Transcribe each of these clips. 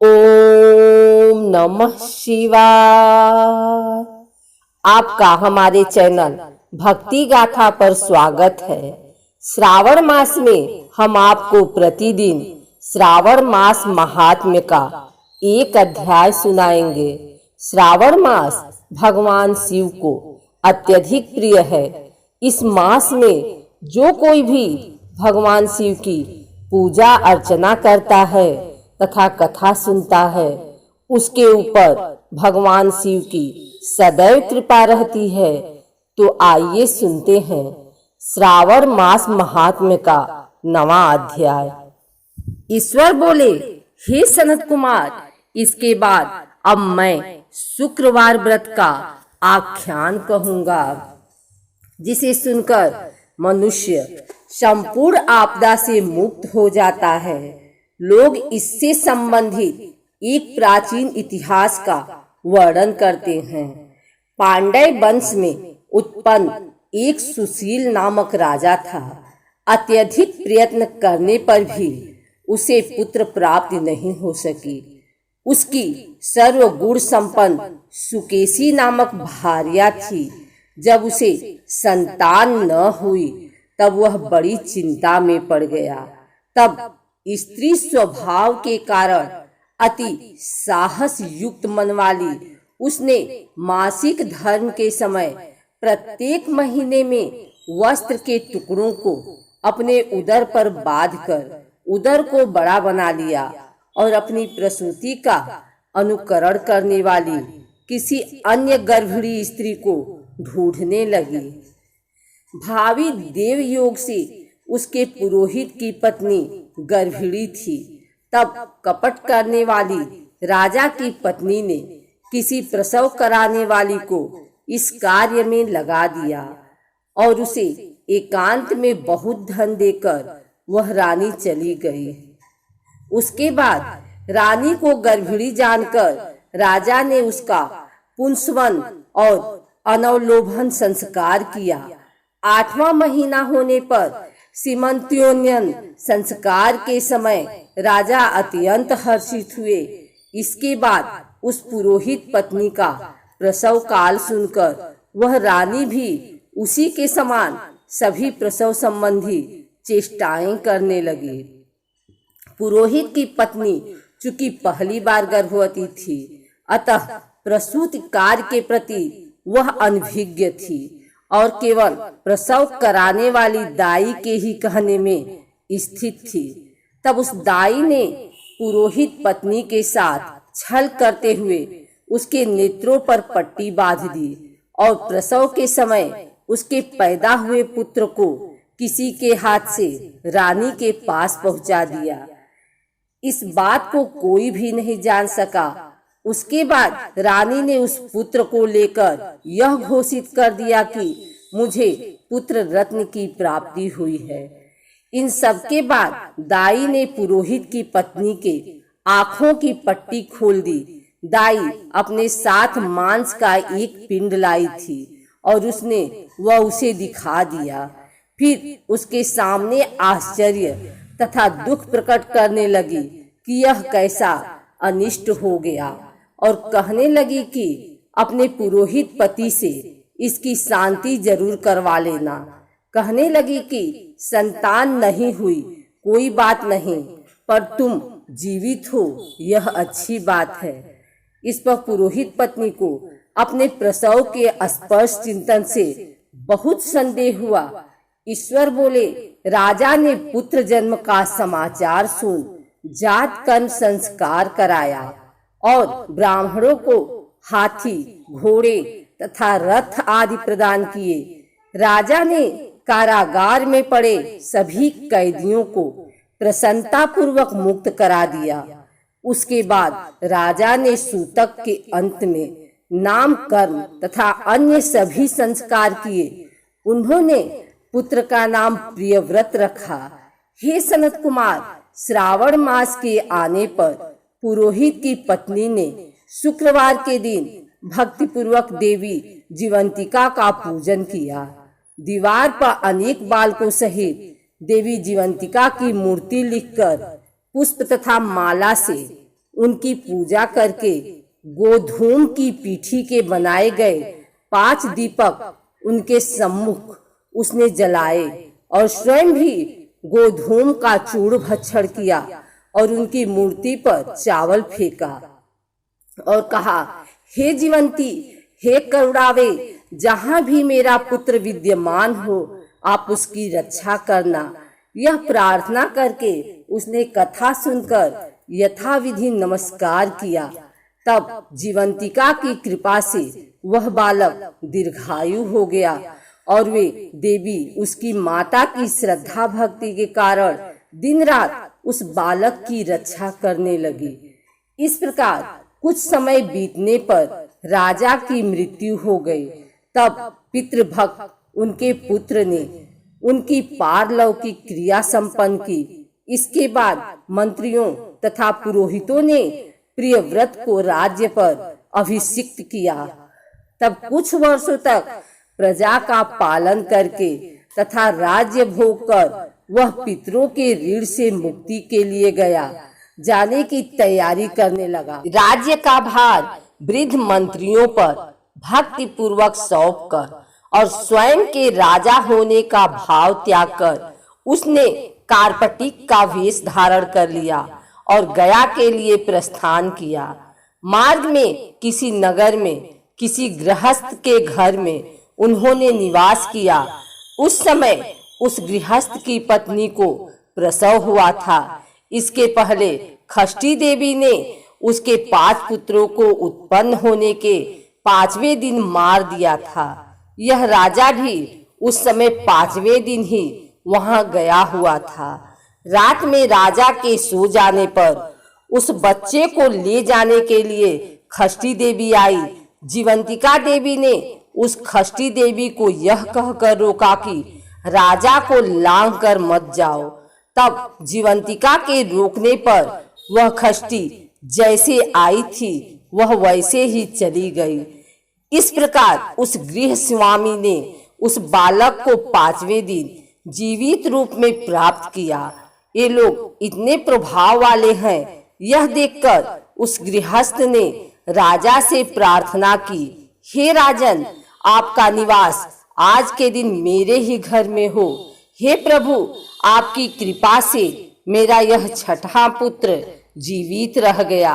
ओम नमः शिवाय। आपका हमारे चैनल भक्ति गाथा पर स्वागत है। श्रावण मास में हम आपको प्रतिदिन श्रावण मास महात्म्य का एक अध्याय सुनाएंगे। श्रावण मास भगवान शिव को अत्यधिक प्रिय है। इस मास में जो कोई भी भगवान शिव की पूजा अर्चना करता है तथा कथा सुनता है, उसके ऊपर भगवान शिव की सदैव कृपा रहती है। तो आइए सुनते हैं श्रावण मास महात्म्य का 9वां अध्याय। ईश्वर बोले, हे सनत कुमार, इसके बाद अब मैं शुक्रवार व्रत का आख्यान कहूंगा, जिसे सुनकर मनुष्य संपूर्ण आपदा से मुक्त हो जाता है। लोग इससे संबंधित एक प्राचीन इतिहास का वर्णन करते हैं। पांड्य वंश में उत्पन्न एक सुशील नामक राजा था। अत्यधिक प्रयत्न करने पर भी उसे पुत्र प्राप्त नहीं हो सकी। उसकी सर्वगुण संपन्न सुकेशी नामक भार्या थी। जब उसे संतान न हुई तब वह बड़ी चिंता में पड़ गया। तब स्त्री स्वभाव के कारण अति साहस युक्त मन वाली उसने मासिक धर्म के समय प्रत्येक महीने में वस्त्र के टुकड़ों को अपने उदर पर बांधकर उदर को बड़ा बना लिया और अपनी प्रसूति का अनुकरण करने वाली किसी अन्य गर्भिणी स्त्री को ढूंढने लगी। भावी देव योग से उसके पुरोहित की पत्नी गर्भिणी थी। तब कपट करने वाली राजा की पत्नी ने किसी प्रसव कराने वाली को इस कार्य में लगा दिया और उसे एकांत में बहुत धन देकर वह रानी चली गई। उसके बाद रानी को गर्भिणी जानकर राजा ने उसका पुंसवन और अनवलोभन संस्कार किया। 8वां महीना होने पर सीमंत्योन्यन संस्कार के समय राजा अत्यंत हर्षित हुए। इसके बाद उस पुरोहित पत्नी का प्रसव काल सुनकर वह रानी भी उसी के समान सभी प्रसव संबंधी चेष्टाएं करने लगी। पुरोहित की पत्नी चूंकि पहली बार गर्भवती थी, अतः प्रसूति कार्य के प्रति वह अनभिज्ञ थी और केवल प्रसव कराने वाली दाई के ही कहने में स्थित थी। तब उस दाई ने पुरोहित पत्नी के साथ छल करते हुए उसके नेत्रों पर पट्टी बांध दी और प्रसव के समय उसके पैदा हुए पुत्र को किसी के हाथ से रानी के पास पहुंचा दिया। इस बात को कोई भी नहीं जान सका। उसके बाद रानी ने उस पुत्र को लेकर यह घोषित कर दिया कि मुझे पुत्र रत्न की प्राप्ति हुई है। इन सब के बाद दाई ने पुरोहित की पत्नी के आंखों की पट्टी खोल दी। दाई अपने साथ मांस का एक पिंड लाई थी और उसने वह उसे दिखा दिया। फिर उसके सामने आश्चर्य तथा दुख प्रकट करने लगी कि यह कैसा अनिष्ट हो गया और कहने लगी कि अपने पुरोहित पति से इसकी शांति जरूर करवा लेना। कहने लगी कि संतान नहीं हुई कोई बात नहीं, पर तुम जीवित हो यह अच्छी बात है। इस पर पुरोहित पत्नी को अपने प्रसव के स्पर्श चिंतन से बहुत संदेह हुआ। ईश्वर बोले, राजा ने पुत्र जन्म का समाचार सुन जात कर्म संस्कार कराया और ब्राह्मणों को हाथी, घोड़े तथा रथ आदि प्रदान किए। राजा ने कारागार में पड़े सभी कैदियों को प्रसन्नता पूर्वक मुक्त करा दिया। उसके बाद राजा ने सूतक के अंत में नाम कर्म तथा अन्य सभी संस्कार किए। उन्होंने पुत्र का नाम प्रियव्रत रखा। हे सनत कुमार, श्रावण मास के आने पर पुरोहित की पत्नी ने शुक्रवार के दिन भक्ति पूर्वक देवी जीवंतिका का पूजन किया। दीवार पर अनेक बालकों सहित देवी जीवंतिका की मूर्ति लिखकर पुष्प तथा माला से उनकी पूजा करके गोधूम की पीठी के बनाए गए 5 दीपक उनके सम्मुख उसने जलाए और स्वयं भी गोधूम का चूर्ण भक्षण किया और उनकी मूर्ति पर चावल फेंका और कहा, हे जीवंती, हे करुणावे, जहां भी मेरा पुत्र विद्यमान हो आप उसकी रक्षा करना। यह प्रार्थना करके उसने कथा सुनकर यथाविधि नमस्कार किया। तब जीवंतिका की कृपा से वह बालक दीर्घायु हो गया और वे देवी उसकी माता की श्रद्धा भक्ति के कारण दिन रात उस बालक की रक्षा करने लगी। इस प्रकार कुछ समय बीतने पर राजा की मृत्यु हो गई। तब पितृभक्त उनके पुत्र ने उनकी पारलौकिक क्रिया संपन्न की। इसके बाद मंत्रियों तथा पुरोहितों ने प्रियव्रत को राज्य पर अभिषिक्त किया। तब कुछ वर्षों तक प्रजा का पालन करके तथा राज्य भोग कर वह पितरों के ऋण से मुक्ति के लिए गया जाने की तैयारी करने लगा। राज्य का भार वृद्ध मंत्रियों पर भक्ति पूर्वक सौंप कर और स्वयं के राजा होने का भाव त्याग कर उसने कार्पटिक का वेश धारण कर लिया और गया के लिए प्रस्थान किया। मार्ग में किसी नगर में किसी गृहस्थ के घर में उन्होंने निवास किया। उस समय उस गृहस्थ की पत्नी को प्रसव हुआ था। इसके पहले खष्टी देवी ने उसके 5 पुत्रों को उत्पन्न होने के 5वें दिन मार दिया था। यह राजा भी उस समय 5वें दिन ही वहां गया हुआ था। रात में राजा के सो जाने पर उस बच्चे को ले जाने के लिए खष्टी देवी आई। जीवंतिका देवी ने उस खष्टी देवी को यह कहकर रोका कि राजा को लांघ कर मत जाओ। तब जीवंतिका के रोकने पर वह खष्टी जैसे आई थी वह वैसे ही चली गई। इस प्रकार उस गृह स्वामी ने उस बालक को 5वें दिन जीवित रूप में प्राप्त किया। ये लोग इतने प्रभाव वाले हैं, यह देखकर उस गृहस्थ ने राजा से प्रार्थना की, हे राजन, आपका निवास आज के दिन मेरे ही घर में हो। हे प्रभु, आपकी कृपा से मेरा यह 6ठा पुत्र जीवित रह गया।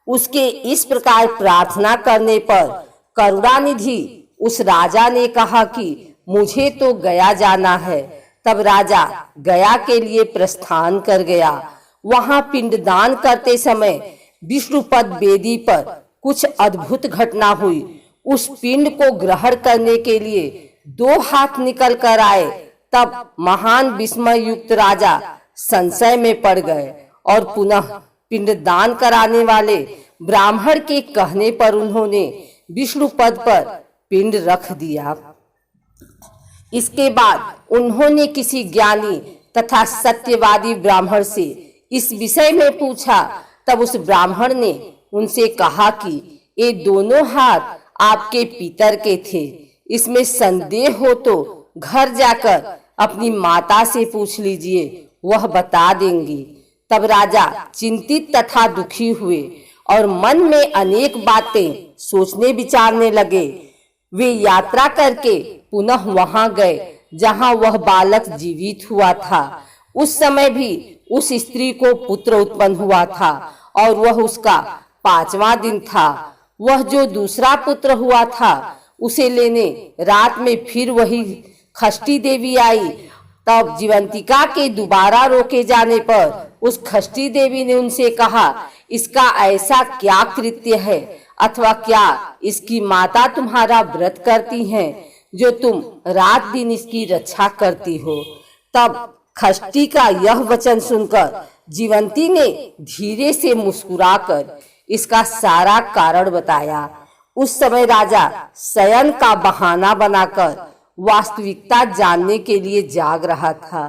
उसके इस प्रकार प्रार्थना करने पर करुणानिधि उस राजा ने कहा कि मुझे तो गया जाना है। तब राजा गया के लिए प्रस्थान कर गया। वहां पिंडदान करते समय विष्णुपद वेदी पर कुछ अद्भुत घटना हुई। उस पिंड को ग्रहण करने के लिए 2 हाथ निकल कर आए। तब महान विस्मय युक्त राजा संशय में पड़ गए और पुनः पिंडदान कराने वाले ब्राह्मण के कहने पर उन्होंने विष्णु पद पर पिंड रख दिया। इसके बाद उन्होंने किसी ज्ञानी तथा सत्यवादी ब्राह्मण से इस विषय में पूछा। तब उस ब्राह्मण ने उनसे कहा कि ये दोनों हाथ आपके पितर के थे। इसमें संदेह हो तो घर जाकर अपनी माता से पूछ लीजिए, वह बता देंगी। तब राजा चिंतित तथा दुखी हुए और मन में अनेक बातें सोचने विचारने लगे। वे यात्रा करके पुनः वहां गए जहां वह बालक जीवित हुआ था। उस समय भी उस स्त्री को पुत्र उत्पन्न हुआ था और वह उसका 5वां दिन था। वह जो दूसरा पुत्र हुआ था उसे लेने रात में फिर वही खष्टी देवी आई। तब जीवंतिका के दोबारा रोके जाने पर उस खष्टी देवी ने उनसे कहा, इसका ऐसा क्या कृत्य है अथवा क्या इसकी माता तुम्हारा व्रत करती हैं जो तुम रात दिन इसकी रक्षा करती हो। तब खष्टी का यह वचन सुनकर जीवंती ने धीरे से मुस्कुराकर इसका सारा कारण बताया। उस समय राजा शयन का बहाना बनाकर वास्तविकता जानने के लिए जाग रहा था।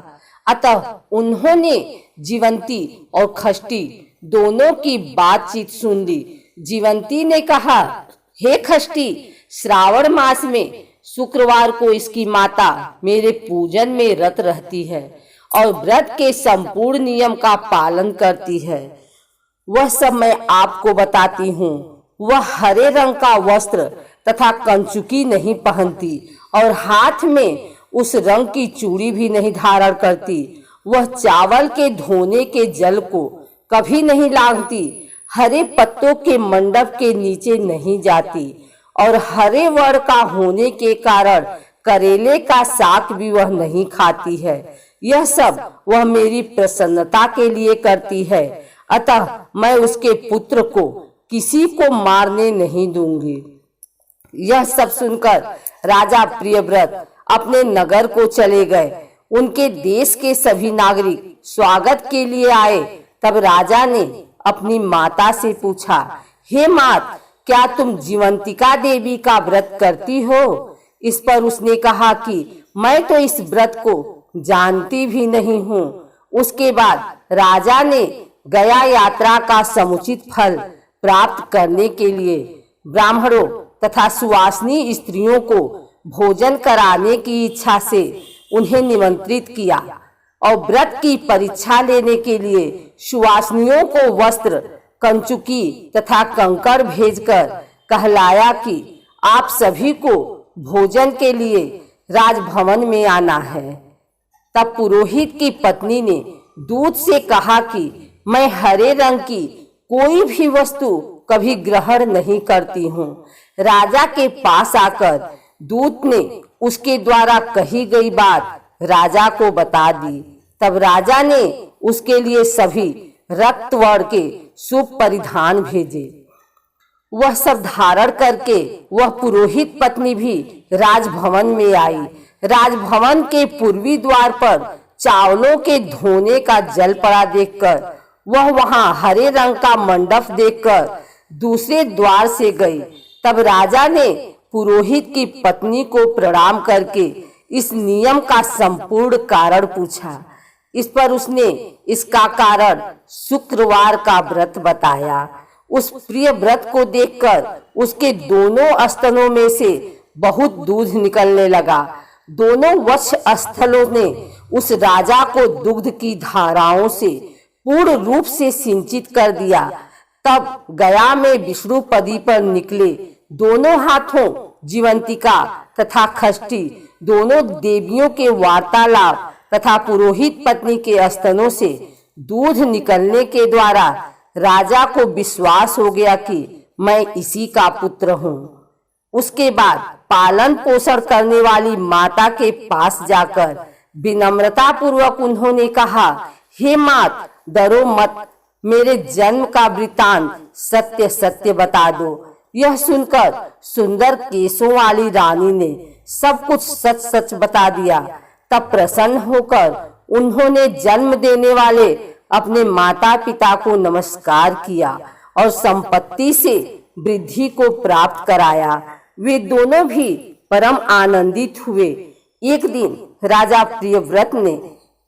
अतः उन्होंने जीवंती और खष्टी दोनों की बातचीत सुन ली। जीवंती ने कहा, हे खष्टी, श्रावण मास में शुक्रवार को इसकी माता मेरे पूजन में रत रहती है और व्रत के संपूर्ण नियम का पालन करती है। वह सब मैं आपको बताती हूँ। वह हरे रंग का वस्त्र तथा कंचुकी नहीं पहनती और हाथ में उस रंग की चूड़ी भी नहीं धारण करती। वह चावल के धोने के जल को कभी नहीं लांघती, हरे पत्तों के मंडप के नीचे नहीं जाती और हरे वर्ण का होने के कारण करेले का साग भी वह नहीं खाती है। यह सब वह मेरी प्रसन्नता के लिए करती है, अतः मैं उसके पुत्र को किसी को मारने नहीं दूंगी। यह सब सुनकर राजा प्रियव्रत अपने नगर को चले गए। उनके देश के सभी नागरिक स्वागत के लिए आए। तब राजा ने अपनी माता से पूछा, हे मात, क्या तुम जीवंतिका देवी का व्रत करती हो? इस पर उसने कहा कि मैं तो इस व्रत को जानती भी नहीं हूँ। उसके बाद राजा ने गया यात्रा का समुचित फल प्राप्त करने के लिए ब्राह्मणों तथा सुवासिनी स्त्रियों को भोजन कराने की इच्छा से उन्हें निमंत्रित किया और व्रत की परीक्षा लेने के लिए सुवासिनियों को वस्त्र, कंचुकी तथा कंकड़ भेजकर कहलाया कि आप सभी को भोजन के लिए राजभवन में आना है। तब पुरोहित की पत्नी ने दूत से कहा कि मैं हरे रंग की कोई भी वस्तु कभी ग्रहण नहीं करती हूँ। राजा के पास आकर दूत ने उसके द्वारा कही गई बात राजा को बता दी। तब राजा ने उसके लिए सभी रक्त वर्ण के शुभ परिधान भेजे। वह सब धारण करके वह पुरोहित पत्नी भी राजभवन में आई। राजभवन के पूर्वी द्वार पर चावलों के धोने का जल पड़ा देखकर वह वहां हरे रंग का मंडप देखकर दूसरे द्वार से गई। तब राजा ने पुरोहित की पत्नी को प्रणाम करके इस नियम का संपूर्ण कारण पूछा। इस पर उसने इसका कारण शुक्रवार का व्रत बताया। उस प्रिय व्रत को देखकर उसके दोनों स्तनों में से बहुत दूध निकलने लगा। दोनों वक्ष स्थलों ने उस राजा को दुग्ध की धाराओं से पूर्ण रूप से सिंचित कर दिया। तब गया में विष्णुपदी पर निकले दोनों हाथों जीवंतिका तथा खष्टी दोनों देवियों के वार्तालाप तथा पुरोहित पत्नी के स्तनों से दूध निकलने के द्वारा राजा को विश्वास हो गया कि मैं इसी का पुत्र हूँ। उसके बाद पालन पोषण करने वाली माता के पास जाकर विनम्रता पूर्वक उन्होंने कहा, हे मात, डरो मत, मेरे जन्म का वृतांत सत्य सत्य बता दो। यह सुनकर सुंदर केशों वाली रानी ने सब कुछ सच सच बता दिया। तब प्रसन्न होकर उन्होंने जन्म देने वाले अपने माता पिता को नमस्कार किया और संपत्ति से वृद्धि को प्राप्त कराया। वे दोनों भी परम आनंदित हुए। एक दिन राजा प्रियव्रत ने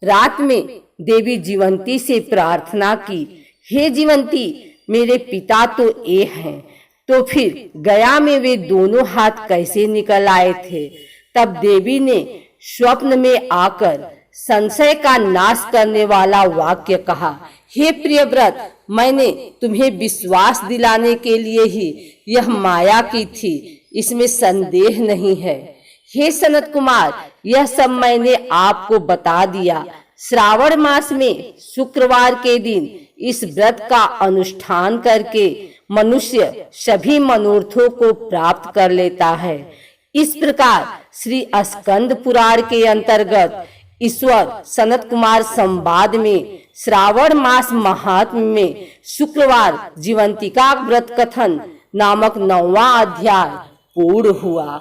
रात में देवी जीवंती से प्रार्थना की, हे जीवंती, मेरे पिता तो ये हैं, तो फिर गया में वे दोनों हाथ कैसे निकल आए थे? तब देवी ने स्वप्न में आकर संशय का नाश करने वाला वाक्य कहा, हे प्रियव्रत, मैंने तुम्हें विश्वास दिलाने के लिए ही यह माया की थी, इसमें संदेह नहीं है। हे सनत कुमार, यह सब मैंने आपको बता दिया। श्रावण मास में शुक्रवार के दिन इस व्रत का अनुष्ठान करके मनुष्य सभी मनोरथों को प्राप्त कर लेता है। इस प्रकार श्री स्कंद पुराण के अंतर्गत ईश्वर सनत कुमार संवाद में श्रावण मास महात्म्य में शुक्रवार जीवंतिका व्रत कथन नामक 9वां अध्याय पूर्ण हुआ।